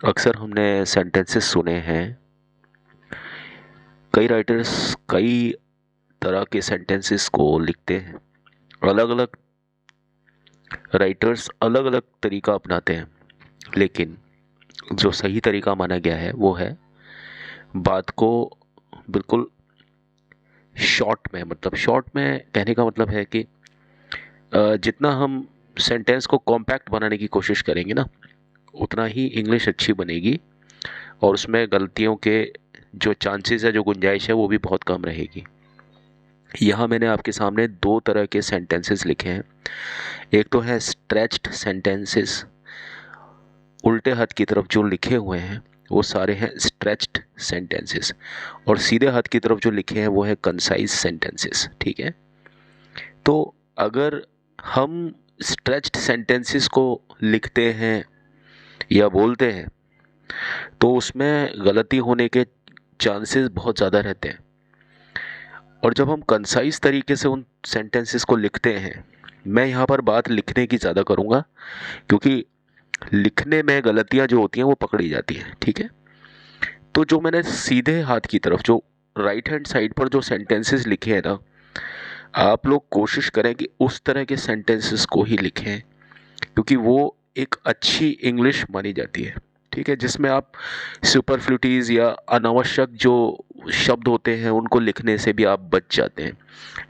अक्सर हमने सेंटेंसेस सुने हैं, कई राइटर्स कई तरह के सेंटेंसेस को लिखते हैं। अलग अलग राइटर्स अलग अलग तरीका अपनाते हैं, लेकिन जो सही तरीका माना गया है वो है बात को बिल्कुल शॉर्ट में, मतलब शॉर्ट में कहने का मतलब है कि जितना हम सेंटेंस को कॉम्पैक्ट बनाने की कोशिश करेंगे ना, उतना ही इंग्लिश अच्छी बनेगी और उसमें गलतियों के जो चांसेस है, जो गुंजाइश है, वो भी बहुत कम रहेगी। यहाँ मैंने आपके सामने दो तरह के सेंटेंसेस लिखे हैं। एक तो है स्ट्रेच्ड सेंटेंसेस, उल्टे हाथ की तरफ जो लिखे हुए हैं वो सारे हैं स्ट्रेच्ड सेंटेंसेस, और सीधे हाथ की तरफ जो लिखे हैं वो है कंसाइज सेंटेंसेस। ठीक है, तो अगर हम स्ट्रेच्ड सेंटेंसेस को लिखते हैं या बोलते हैं तो उसमें गलती होने के चांसेस बहुत ज़्यादा रहते हैं। और जब हम कंसाइज तरीके से उन सेंटेंसेस को लिखते हैं, मैं यहाँ पर बात लिखने की ज़्यादा करूँगा क्योंकि लिखने में गलतियाँ जो होती हैं वो पकड़ी जाती हैं। ठीक है, तो जो मैंने सीधे हाथ की तरफ, जो राइट हैंड साइड पर जो सेंटेंसेस लिखे हैं ना, आप लोग कोशिश करें कि उस तरह के सेंटेंसेस को ही लिखें, क्योंकि वो एक अच्छी इंग्लिश मानी जाती है। ठीक है, जिसमें आप सुपरफ्लूटीज या अनावश्यक जो शब्द होते हैं उनको लिखने से भी आप बच जाते हैं।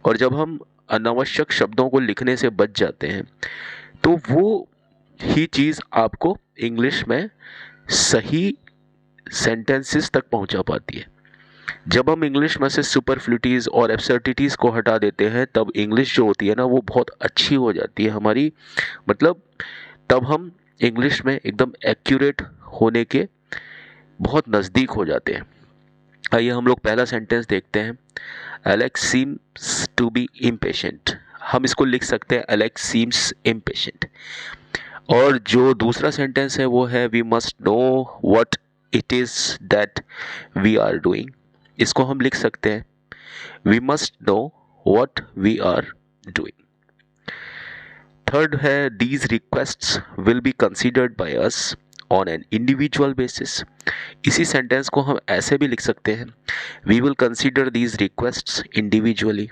और जब हम अनावश्यक शब्दों को लिखने से बच जाते हैं तो वो ही चीज़ आपको इंग्लिश में सही सेंटेंसेस तक पहुंचा पाती है। जब हम इंग्लिश में से सुपरफ्लूटीज और एब्सर्डिटीज को हटा देते हैं, तब इंग्लिश जो होती है ना वो बहुत अच्छी हो जाती है हमारी, मतलब तब हम इंग्लिश में एकदम एक्यूरेट होने के बहुत नज़दीक हो जाते हैं। आइए हम लोग पहला सेंटेंस देखते हैं। Alex seems to be impatient. हम इसको लिख सकते हैं एलेक्स सीम्स इम्पेशेंट। और जो दूसरा सेंटेंस है वो है we must know what it is that we are doing. इसको हम लिख सकते हैं we must know what we are doing. Third है these requests will be considered by us on an individual basis. इसी सेंटेंस को हम ऐसे भी लिख सकते हैं we will consider these requests individually.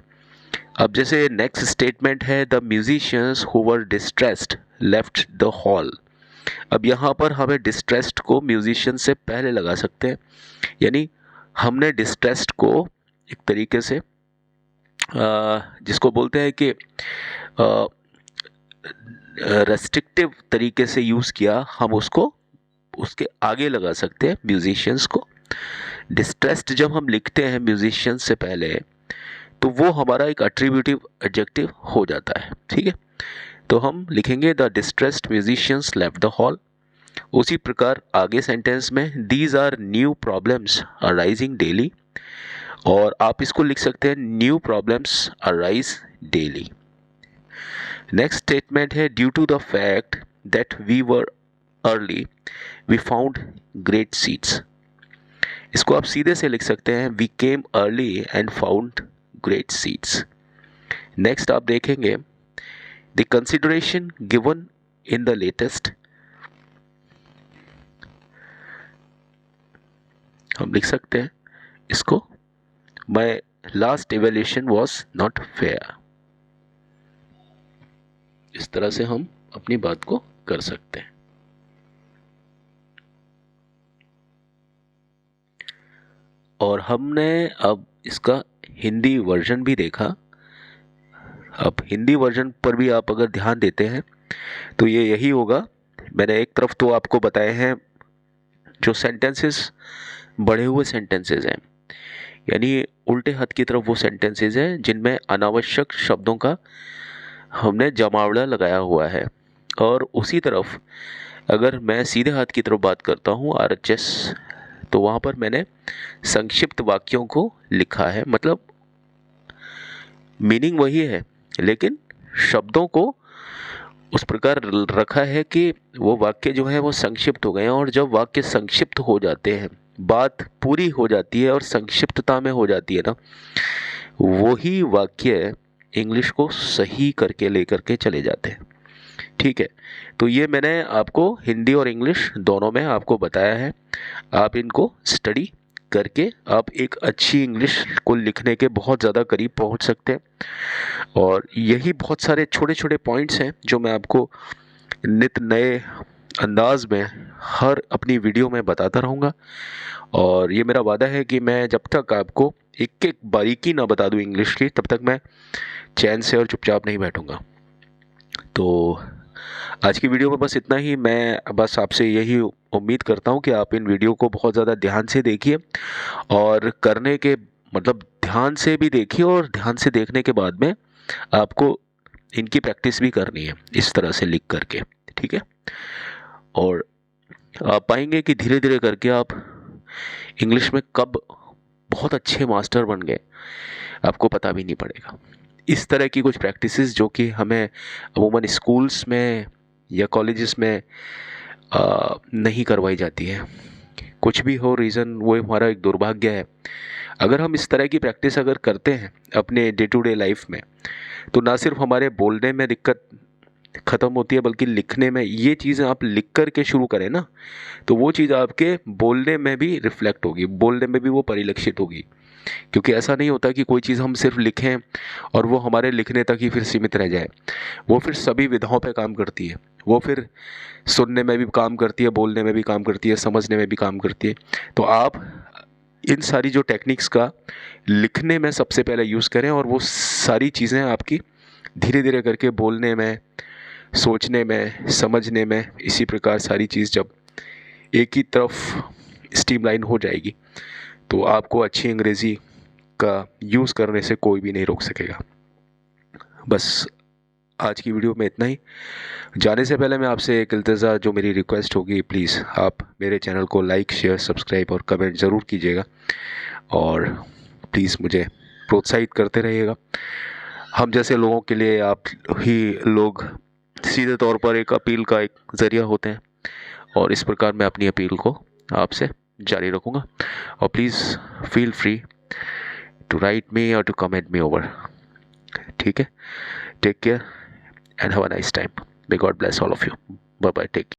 अब जैसे नेक्स्ट स्टेटमेंट है the musicians who were distressed left the hall. अब यहाँ पर हमें डिस्ट्रेस्ड को म्यूजिशियन से पहले लगा सकते हैं, यानी हमने डिस्ट्रेस्ड को एक तरीके से जिसको बोलते हैं कि रेस्ट्रिक्टिव तरीके से यूज़ किया, हम उसको उसके आगे लगा सकते हैं म्यूजिशियंस को। डिस्ट्रेस्ड जब हम लिखते हैं म्यूजिशियंस से पहले तो वो हमारा एक एट्रीब्यूटिव एडजेक्टिव हो जाता है। ठीक है, तो हम लिखेंगे the distressed musicians left the hall. उसी प्रकार आगे सेंटेंस में these are new problems arising daily, और आप इसको लिख सकते हैं new problems arise daily. Next statement है due to the fact that we were early we found great seeds. इसको आप सीधे से लिख सकते हैं we came early and found great seeds. Next आप देखेंगे the consideration given in the latest, हम लिख सकते हैं इसको my last evaluation was not fair. इस तरह से हम अपनी बात को कर सकते हैं। और हमने अब इसका हिंदी वर्जन भी देखा। अब हिंदी वर्जन पर भी आप अगर ध्यान देते हैं तो ये यही होगा। मैंने एक तरफ तो आपको बताए हैं जो सेंटेंसेस बढ़े हुए सेंटेंसेस हैं, यानी उल्टे हाथ की तरफ वो सेंटेंसेस हैं जिनमें अनावश्यक शब्दों का हमने जमावड़ा लगाया हुआ है। और उसी तरफ अगर मैं सीधे हाथ की तरफ बात करता हूँ RHS, तो वहाँ पर मैंने संक्षिप्त वाक्यों को लिखा है, मतलब मीनिंग वही है लेकिन शब्दों को उस प्रकार रखा है कि वो वाक्य जो है वो संक्षिप्त हो गए हैं। और जब वाक्य संक्षिप्त हो जाते हैं, बात पूरी हो जाती है और संक्षिप्तता में हो जाती है ना, वही वाक्य इंग्लिश को सही करके लेकर के चले जाते हैं। ठीक है, तो ये मैंने आपको हिंदी और इंग्लिश दोनों में आपको बताया है। आप इनको स्टडी करके आप एक अच्छी इंग्लिश को लिखने के बहुत ज़्यादा करीब पहुंच सकते हैं। और यही बहुत सारे छोटे छोटे पॉइंट्स हैं जो मैं आपको नित नए अंदाज में हर अपनी वीडियो में बताता रहूँगा। और ये मेरा वादा है कि मैं जब तक आपको एक एक बारीकी ना बता दूँ इंग्लिश की, तब तक मैं चैन से और चुपचाप नहीं बैठूँगा। तो आज की वीडियो में बस इतना ही। मैं बस आपसे यही उम्मीद करता हूँ कि आप इन वीडियो को बहुत ज़्यादा ध्यान से देखिए और करने के मतलब ध्यान से भी देखिए, और ध्यान से देखने के बाद में आपको इनकी प्रैक्टिस भी करनी है इस तरह से लिख करके, ठीक है। और आप पाएंगे कि धीरे धीरे करके आप इंग्लिश में कब बहुत अच्छे मास्टर बन गए आपको पता भी नहीं पड़ेगा। इस तरह की कुछ प्रैक्टिसेस जो कि हमें अमूमन स्कूल्स में या कॉलेजेस में नहीं करवाई जाती है। कुछ भी हो रीज़न, वो हमारा एक दुर्भाग्य है। अगर हम इस तरह की प्रैक्टिस अगर करते हैं अपने डे टू डे लाइफ में, तो ना सिर्फ हमारे बोलने में दिक्कत ख़त्म होती है, बल्कि लिखने में। ये चीज़ें आप लिख कर के शुरू करें ना, तो वो चीज़ आपके बोलने में भी रिफ्लेक्ट होगी, बोलने में भी वो परिलक्षित होगी। क्योंकि ऐसा नहीं होता कि कोई चीज़ हम सिर्फ लिखें और वो हमारे लिखने तक ही फिर सीमित रह जाए। वो फिर सभी विधाओं पे काम करती है। वो फिर सुनने में भी काम करती है, बोलने में भी काम करती है, समझने में भी काम करती है। तो आप इन सारी जो टेक्निक्स का लिखने में सबसे पहले यूज़ करें, और वो सारी चीज़ें आपकी धीरे धीरे करके बोलने में, सोचने में, समझने में, इसी प्रकार सारी चीज़ जब एक ही तरफ स्ट्रीमलाइन हो जाएगी, तो आपको अच्छी अंग्रेज़ी का यूज़ करने से कोई भी नहीं रोक सकेगा। बस आज की वीडियो में इतना ही। जाने से पहले मैं आपसे एक इल्तिजा, जो मेरी रिक्वेस्ट होगी, प्लीज़ आप मेरे चैनल को लाइक, शेयर, सब्सक्राइब और कमेंट ज़रूर कीजिएगा, और प्लीज़ मुझे प्रोत्साहित करते रहिएगा। हम जैसे लोगों के लिए आप ही लोग सीधे तौर पर एक अपील का एक ज़रिया होते हैं, और इस प्रकार मैं अपनी अपील को आपसे जारी रखूँगा। और please feel free to write me और टू कमेंट मी ओवर, ठीक है। Take care and have a nice time. May God bless all of you. Bye bye. Take care.